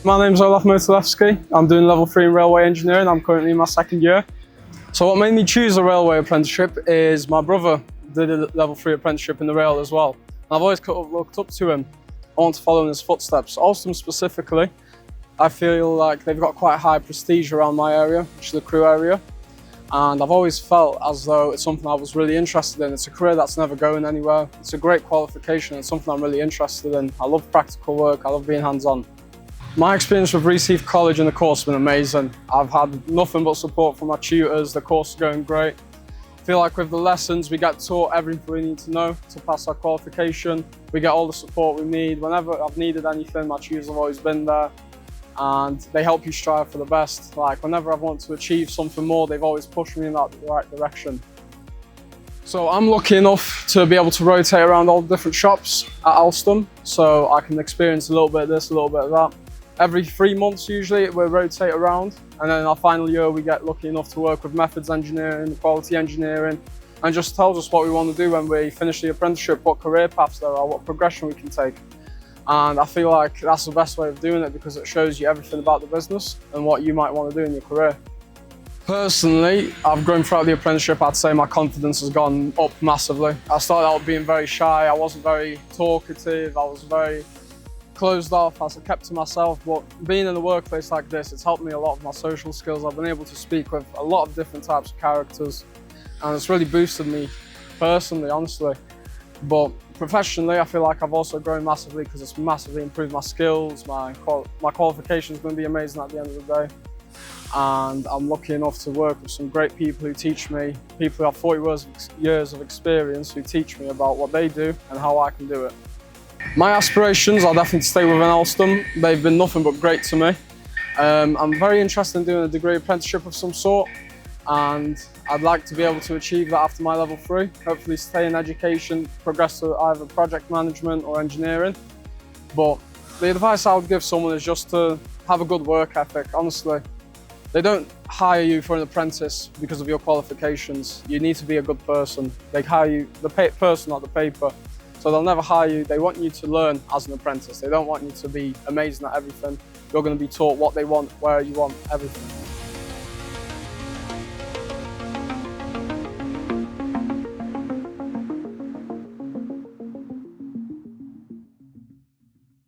My name's Olaf Motulewski. I'm doing level 3 in railway engineering. I'm currently in my second year. So what made me choose a railway apprenticeship is my brother did a level 3 apprenticeship in the rail as well. I've always looked up to him. I want to follow in his footsteps. Alstom specifically, I feel like they've got quite high prestige around my area, which is the crew area. And I've always felt as though it's something I was really interested in. It's a career that's never going anywhere. It's a great qualification. It's something I'm really interested in. I love practical work. I love being hands-on. My experience with Reaseheath College and the course has been amazing. I've had nothing but support from my tutors. The course is going great. I feel like with the lessons, we get taught everything we need to know to pass our qualification. We get all the support we need. Whenever I've needed anything, my tutors have always been there. And they help you strive for the best. Like whenever I want to achieve something more, they've always pushed me in that right direction. So I'm lucky enough to be able to rotate around all the different shops at Alstom, so I can experience a little bit of this, a little bit of that. Every 3 months usually we rotate around, and then in our final year we get lucky enough to work with methods engineering, quality engineering, and just tells us what we want to do when we finish the apprenticeship, what career paths there are, what progression we can take. And I feel like that's the best way of doing it because it shows you everything about the business and what you might want to do in your career. Personally, I've grown throughout the apprenticeship. I'd say my confidence has gone up massively. I started out being very shy. I wasn't very talkative. I was very closed off. I kept to myself. But being in a workplace like this, it's helped me a lot with my social skills. I've been able to speak with a lot of different types of characters, and it's really boosted me personally, honestly. But professionally, I feel like I've also grown massively because it's massively improved my skills. My qualification is going to be amazing at the end of the day. And I'm lucky enough to work with some great people who teach me, people who have 40 years of experience who teach me about what they do and how I can do it. My aspirations are definitely to stay within Alstom. They've been nothing but great to me. I'm very interested in doing a degree apprenticeship of some sort, and I'd like to be able to achieve that after my level 3. Hopefully stay in education, progress to either project management or engineering. But the advice I would give someone is just to have a good work ethic, honestly. They don't hire you for an apprentice because of your qualifications. You need to be a good person. They hire you, the person, not the paper. So they'll never hire you. They want you to learn as an apprentice. They don't want you to be amazing at everything. You're going to be taught what they want, where you want, everything.